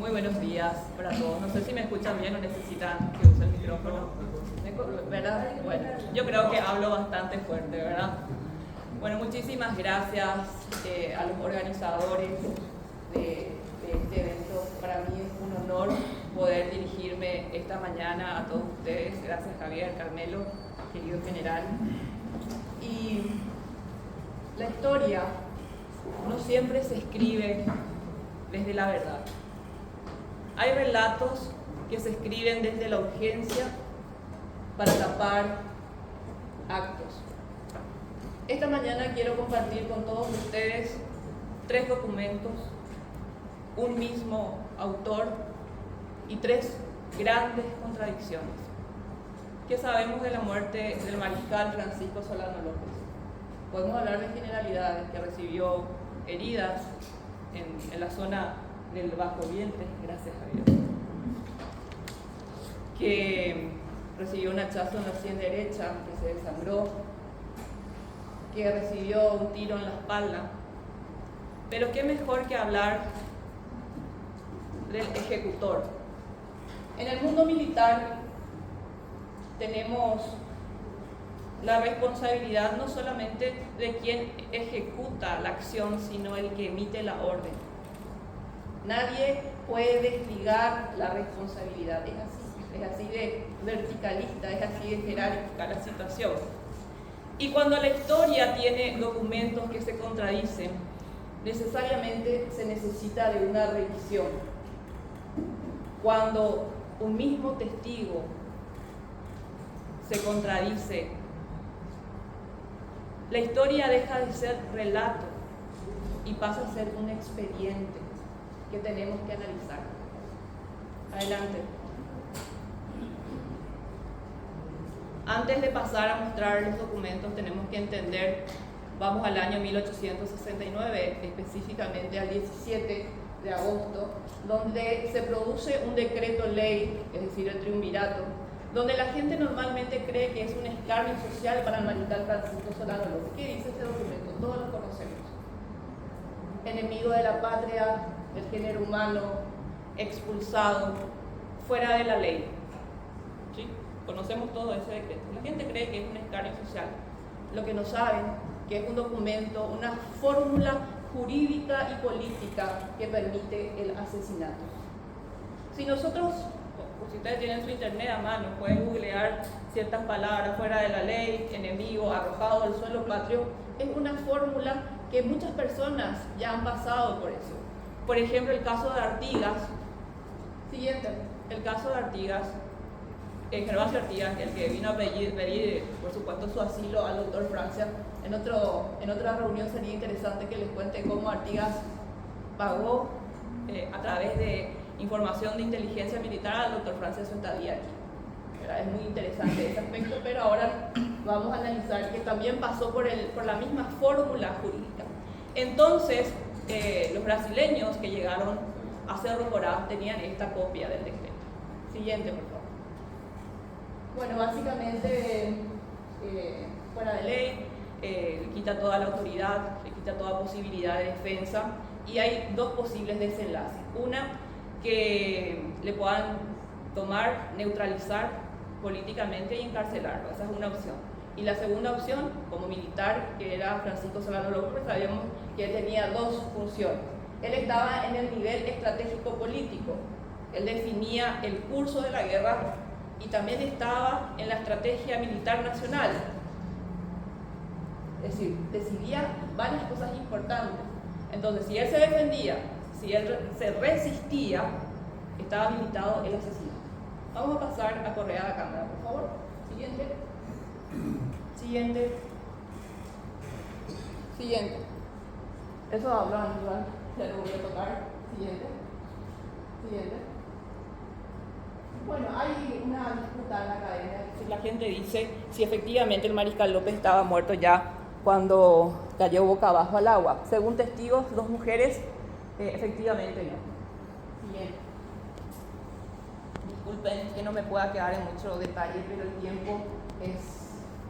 Muy buenos días para todos. No sé si me escuchan bien o necesitan que use el micrófono. ¿Verdad? Bueno, yo creo que hablo bastante fuerte, ¿verdad? Bueno, muchísimas gracias a los organizadores de este evento. Para mí es un honor poder dirigirme esta mañana a todos ustedes. Gracias, Javier, Carmelo, querido general. Y la historia no siempre se escribe desde la verdad. Hay relatos que se escriben desde la urgencia para tapar actos. Esta mañana quiero compartir con todos ustedes 3 documentos, un mismo autor y 3 grandes contradicciones. ¿Qué sabemos de la muerte del mariscal Francisco Solano López? Podemos hablar de generalidades, que recibió heridas en la zona del bajo vientre, gracias a Dios, que recibió un hachazo en la sien derecha, que se desangró, que recibió un tiro en la espalda. Pero qué mejor que hablar del ejecutor. En el mundo militar tenemos la responsabilidad no solamente de quien ejecuta la acción, sino el que emite la orden. Nadie puede desligar la responsabilidad, es así de verticalista, es así de jerárquica la situación. Y cuando la historia tiene documentos que se contradicen, necesariamente se necesita de una revisión. Cuando un mismo testigo se contradice, la historia deja de ser relato y pasa a ser un expediente que tenemos que analizar. Adelante. Antes de pasar a mostrar los documentos, tenemos que entender, vamos al año 1869, específicamente al 17 de agosto, donde se produce un decreto ley, es decir, el triunvirato, donde la gente normalmente cree que es un escarnio social para el mariscal Francisco Solano López. ¿Qué dice ese documento? Todos lo conocemos. Enemigo de la patria, del género humano, expulsado, fuera de la ley. ¿Sí? Conocemos todo ese decreto. La gente cree que es un escarnio social. Lo que no saben, que es un documento, una fórmula jurídica y política que permite el asesinato. Si nosotros, si ustedes tienen su internet a mano, pueden googlear ciertas palabras: fuera de la ley, enemigo, arrojado del suelo patrio. Es una fórmula que muchas personas ya han pasado por eso. Por ejemplo, el caso de Artigas. Siguiente. El caso de Artigas, Gervasio Artigas, el que vino a pedir, por supuesto, su asilo al doctor Francia. En otra reunión sería interesante que les cuente cómo Artigas pagó a través de información de inteligencia militar al doctor Francia su estadía aquí. Es muy interesante ese aspecto, pero ahora vamos a analizar que también pasó por la misma fórmula jurídica. Entonces, los brasileños que llegaron a Cerro Corá tenían esta copia del decreto. Siguiente, por favor. Bueno, básicamente, fuera de ley, le quita toda la autoridad, le quita toda posibilidad de defensa, y hay 2 posibles desenlaces. Una, que le puedan tomar, neutralizar políticamente y encarcelarlo. Esa es una opción. Y la segunda opción, como militar, que era Francisco Solano López, sabíamos que él tenía 2 funciones. Él estaba en el nivel estratégico político, él definía el curso de la guerra y también estaba en la estrategia militar nacional. Es decir, decidía varias cosas importantes. Entonces, si él se defendía, si él se resistía, estaba habilitado el asesinato. Vamos a pasar a Correa a la cámara, por favor. Siguiente. Siguiente. Eso habla Aníbal, ya lo voy a tocar. Siguiente. Bueno, hay una disputa en la academia. La gente dice si efectivamente el mariscal López estaba muerto ya cuando cayó boca abajo al agua. Según testigos, 2 mujeres, efectivamente no. Bien. Disculpen que no me pueda quedar en mucho detalle, pero el tiempo es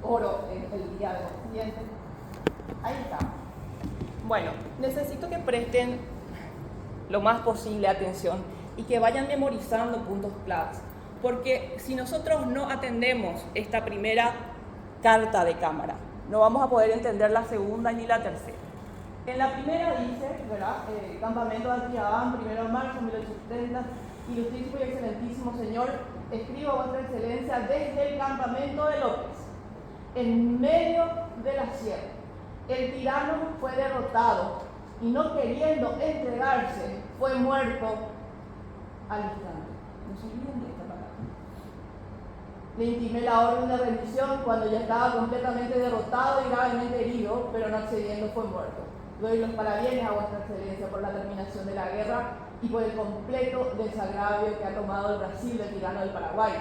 oro en el día de hoy. Siguiente. Ahí está. Bueno, necesito que presten lo más posible atención y que vayan memorizando puntos claves. Porque si nosotros no atendemos esta primera carta de Cámara, no vamos a poder entender la segunda ni la tercera. En la primera dice, ¿verdad? Campamento de Alquidabán, 1 de marzo de 1870, ilustrísimo y excelentísimo señor, escribo a vuestra excelencia desde el campamento de López, en medio de la sierra. El tirano fue derrotado y no queriendo entregarse, fue muerto al instante. No se olviden de esta palabra. Le intimé la orden de rendición cuando ya estaba completamente derrotado y gravemente herido, pero no accediendo fue muerto. Doy los parabienes a vuestra excelencia por la terminación de la guerra y por el completo desagravio que ha tomado el Brasil del tirano del Paraguay.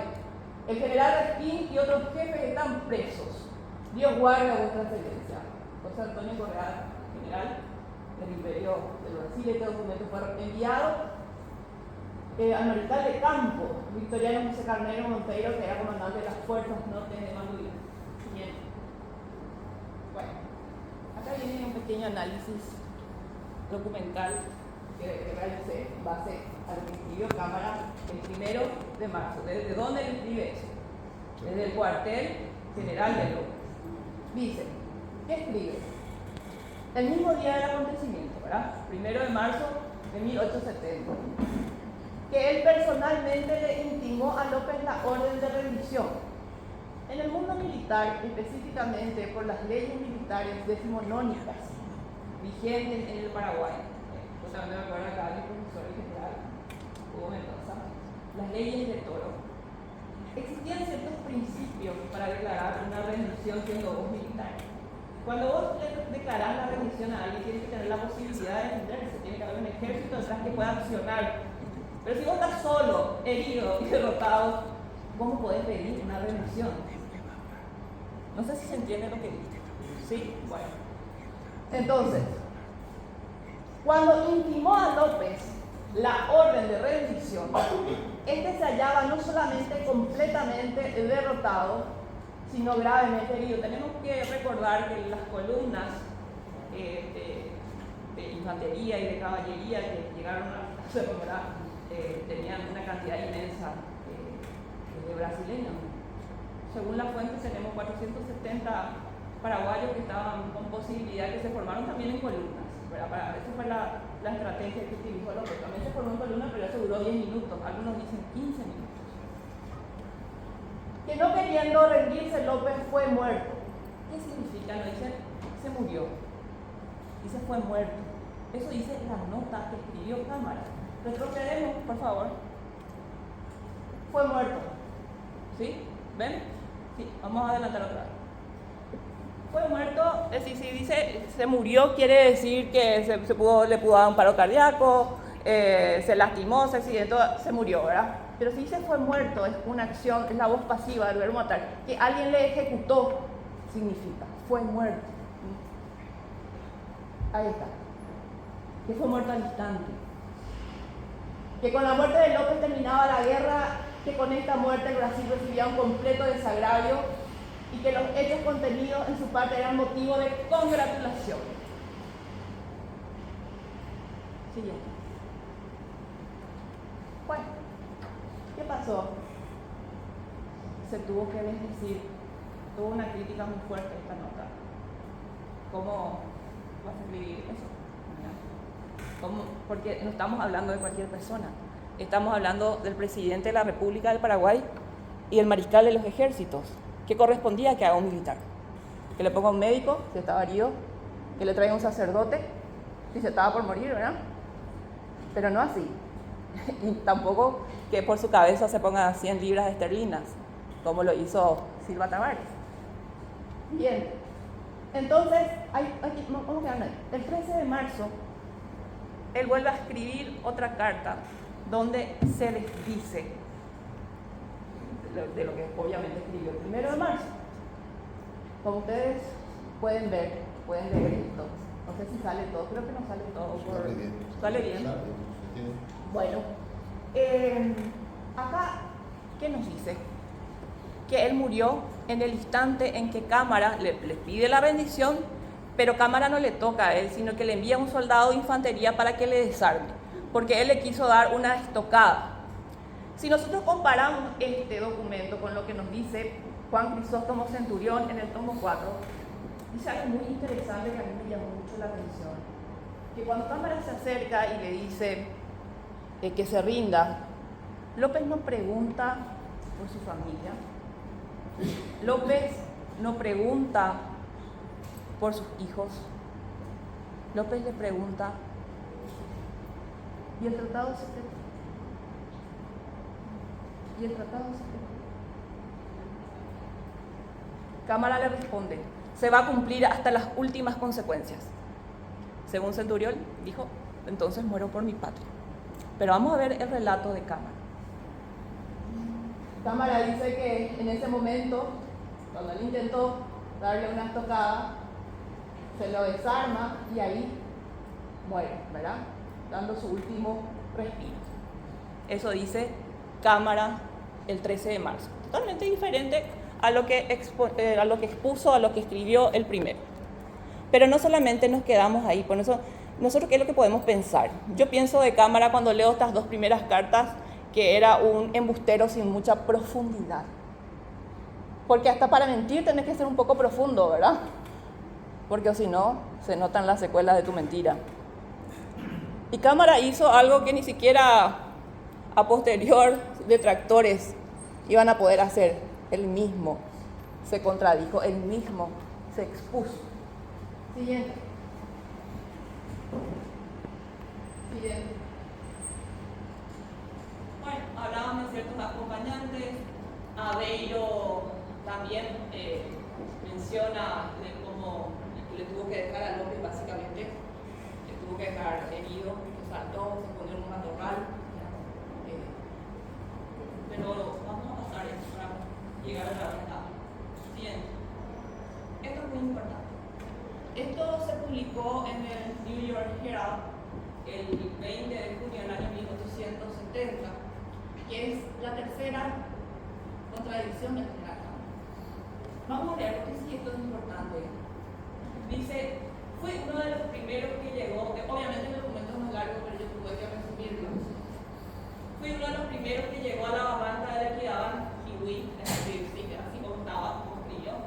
El general Resquín y otros jefes están presos. Dios guarde a vuestra excelencia. José Antonio Correa, general del Imperio del Brasil. Este documento fue enviado al mariscal de campo, Victoriano José Carnero Monteiro, que era comandante de las fuerzas norte de Manduí. Bien. Bueno, acá viene un pequeño análisis documental que realicé en base a lo que escribió Cámara el 1 de marzo. ¿Desde dónde le escribe eso? Desde el cuartel general de López. Dice, ¿qué escribe? El mismo día del acontecimiento, ¿verdad? 1 de marzo de 1870. Que él personalmente le intimó a López la orden de rendición. En el mundo militar, específicamente por las leyes militares decimonónicas vigentes en el Paraguay, justamente me acuerdo acá del profesor general Hugo Mendoza, las leyes de Toro, existían ciertos principios para declarar una rendición siendo vos militar. Cuando vos declarás la rendición a alguien, tienes que tener la posibilidad de defenderse, tiene que haber un ejército detrás que pueda accionar. Pero si vos estás solo, herido y derrotado, ¿cómo podés pedir una rendición? No sé si se entiende lo que dice. ¿Sí? Bueno. Entonces, cuando intimó a López la orden de rendición, este se hallaba no solamente completamente derrotado, sino gravemente herido. Tenemos que recordar que las columnas de infantería y de caballería que llegaron a ser tenían una cantidad inmensa de brasileños. Según las fuentes tenemos 470 paraguayos que estaban con posibilidad, que se formaron también en columnas, ¿verdad? Esa fue la estrategia que utilizó López. También se formó en columnas, pero eso duró 10 minutos, algunos dicen 15 minutos. Que no queriendo rendirse, López fue muerto. ¿Qué significa? No dice se murió, dice fue muerto. Eso dice la nota que escribió Cámara. Retrocedemos, por favor. Fue muerto. ¿Sí? ¿Ven? Sí, vamos a adelantar otra vez. Fue muerto, es decir, si dice se murió, quiere decir que le pudo dar un paro cardíaco, se lastimó, se accidentó, se murió, ¿verdad? Pero si dice fue muerto, es una acción, es la voz pasiva del verbo matar. Que alguien le ejecutó, significa, fue muerto. Ahí está. Que fue muerto al instante. Que con la muerte de López terminaba la guerra, que con esta muerte el Brasil recibía un completo desagravio y que los hechos contenidos en su parte eran motivo de congratulación. Siguiente. Bueno, ¿qué pasó? Se tuvo que decir, tuvo una crítica muy fuerte esta nota. ¿Cómo vas a escribir eso? Porque no estamos hablando de cualquier persona, estamos hablando del presidente de la República del Paraguay y el mariscal de los ejércitos, que correspondía que haga un militar, que le ponga un médico si estaba herido, que le traiga un sacerdote si se estaba por morir, ¿verdad? Pero no así, y tampoco que por su cabeza se ponga 100 libras esterlinas, como lo hizo Silva Tavares. Bien, entonces, vamos a quedarnos ahí. El 13 de marzo, él vuelve a escribir otra carta donde se les dice de lo que obviamente escribió el 1 de marzo. Como ustedes pueden ver, pueden leer esto. No sé si sale todo, creo que no sale todo. Sale bien. Bueno, acá, ¿qué nos dice? Que él murió en el instante en que Cámara le pide la rendición, pero Cámara no le toca a él, sino que le envía un soldado de infantería para que le desarme. porque él le quiso dar una estocada. Si nosotros comparamos este documento con lo que nos dice Juan Crisóstomo Centurión en el tomo 4, dice algo muy interesante que a mí me llamó mucho la atención. Que cuando Cámara se acerca y le dice que se rinda, López no pregunta por su familia, López no pregunta por sus hijos, López le pregunta, ¿y el tratado secreto? ¿Y el tratado secreto? Cámara le responde, se va a cumplir hasta las últimas consecuencias. Según Centurión, dijo, entonces muero por mi patria. Pero vamos a ver el relato de Cámara. Cámara dice que en ese momento, cuando él intentó darle una estocada, se lo desarma y ahí muere, ¿verdad? Dando su último respiro. Eso dice Cámara el 13 de marzo. Totalmente diferente a lo que expuso, a lo que escribió el primero. Pero no solamente nos quedamos ahí, por eso, nosotros, ¿qué es lo que podemos pensar? Yo pienso de Cámara cuando leo estas dos primeras cartas que era un embustero sin mucha profundidad. Porque hasta para mentir tenés que ser un poco profundo, ¿verdad? Porque si no, se notan las secuelas de tu mentira. Y Cámara hizo algo que ni siquiera a posterior detractores iban a poder hacer. Él mismo se contradijo, él mismo se expuso. Siguiente. Bueno, hablaban de ciertos acompañantes. Aveiro también menciona de cómo le tuvo que dejar a López, básicamente. Le tuvo que dejar herido, que saltó, se pone en un matorral. Pero vamos a pasar esto para llegar a la verdad. Siguiente. Esto es muy importante. Esto se publicó en el New York Herald el 20 de junio del año 1870, que es la tercera contradicción de General Cámara. Vamos a leer porque sí, esto es importante. Dice, fue uno de los primeros que llegó, obviamente el documento es más largo, pero yo tuve que resumirlo. Fui uno de los primeros que llegó a la barranca de la que daban Kiwi, es decir, así como estaba, como escribió,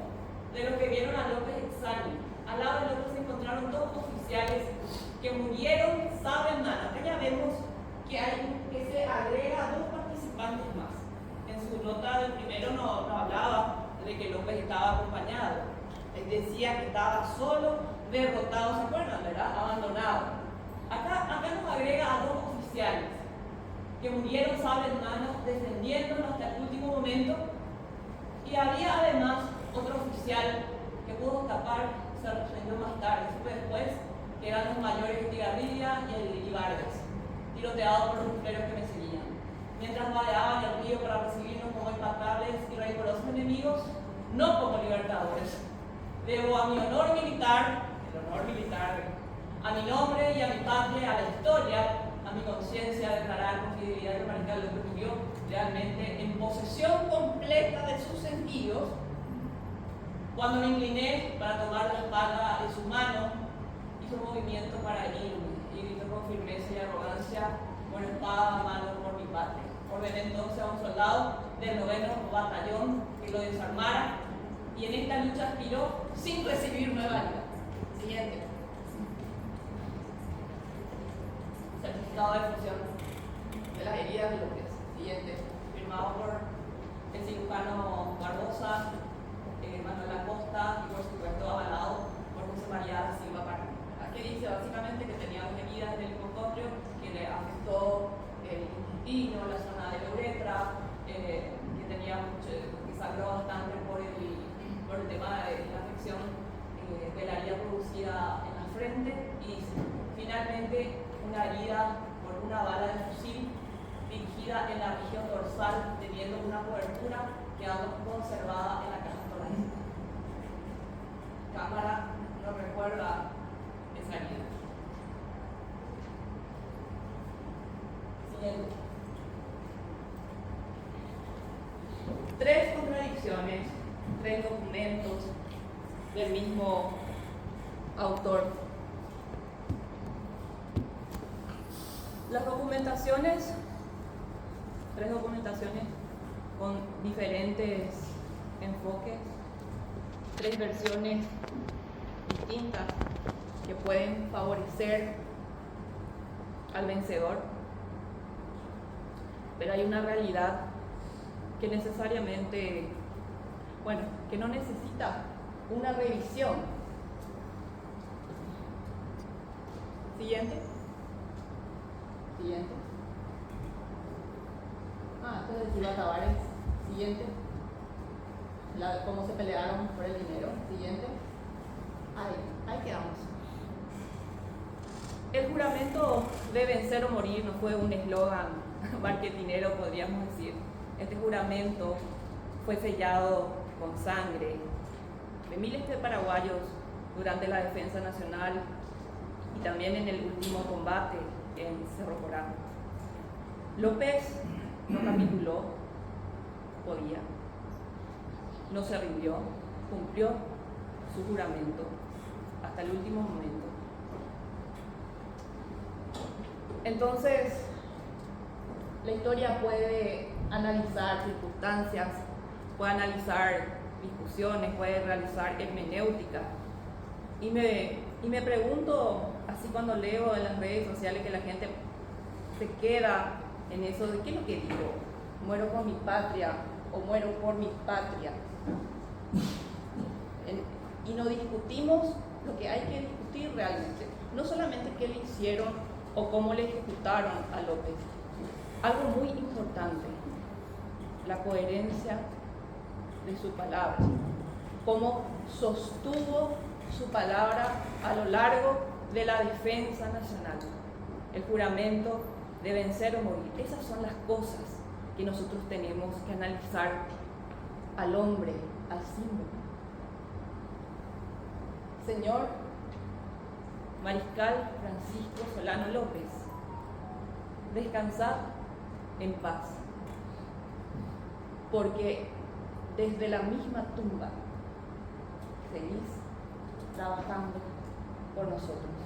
de los que vieron a López Exani. Al lado de López se encontraron dos oficiales que murieron, saben nada. Acá ya vemos que se agrega a dos participantes más. En su nota del primero no hablaba de que López estaba acompañado. Él decía que estaba solo, derrotado, ¿se acuerdan, verdad? Abandonado. Acá nos agrega a dos oficiales que murieron, saben nada, defendiéndonos hasta el último momento. Y había además otro oficial que pudo escapar, se resolvió más tarde, supe después, que eran los mayores Estigarribia y Vargas, tiroteados por los fusileros que me seguían. Mientras vadeaban el río para recibirnos como impactables y rigorosos enemigos, no como libertadores. Debo a mi honor militar, a mi nombre y a mi patria, a la historia, a mi conciencia, declarar con fidelidad y permanecer lo que vivió realmente en posesión completa de sus sentidos. Cuando me incliné para tomar la espada de su mano, hizo un movimiento para irme y gritó con firmeza y arrogancia, con espada a mano por mi patria. Ordené entonces a un soldado del 9º batallón que lo desarmara y en esta lucha aspiró sin recibir nueva ayuda. Siguiente. Certificado de función de las heridas de López. Siguiente. Firmado por el cirujano Barbosa, Manuel Acosta y por supuesto avalado por José María Silva Parra. Aquí dice básicamente que tenía dos heridas en el hipocondrio que le afectó el intestino, la zona de la uretra, que tenía mucho, que sangró bastante por el tema de la afección de la herida producida en la frente y finalmente una herida por una bala de fusil dirigida en la región dorsal teniendo una cobertura quedando conservada en la caja torácica. Cámara no recuerda esa herida. Siguiente. Tres contradicciones, tres documentos del mismo autor. Los documentos documentaciones, 3 documentaciones con diferentes enfoques, 3 versiones distintas que pueden favorecer al vencedor, pero hay una realidad que necesariamente, bueno, que no necesita una revisión. Siguiente. Siguiente. Esto es de Silva Tavares. Siguiente. Cómo se pelearon por el dinero. Siguiente. Ahí quedamos. El juramento de vencer o morir no fue un eslogan marketinero, podríamos decir. Este juramento fue sellado con sangre de miles de paraguayos durante la defensa nacional y también en el último combate en Cerro Corá. López no capituló, podía, no se rindió, cumplió su juramento hasta el último momento. Entonces, la historia puede analizar circunstancias, puede analizar discusiones, puede realizar hermenéutica. Y me pregunto, así cuando leo en las redes sociales que la gente se queda en eso de ¿qué es lo que digo? ¿Muero por mi patria o muero por mi patria? Y no discutimos lo que hay que discutir realmente. No solamente qué le hicieron o cómo le ejecutaron a López. Algo muy importante, la coherencia de su palabra. Cómo sostuvo su palabra a lo largo de la defensa nacional. El juramento de vencer o morir. Esas son las cosas que nosotros tenemos que analizar al hombre, al símbolo. Señor Mariscal Francisco Solano López, descansad en paz, porque desde la misma tumba seguís trabajando por nosotros.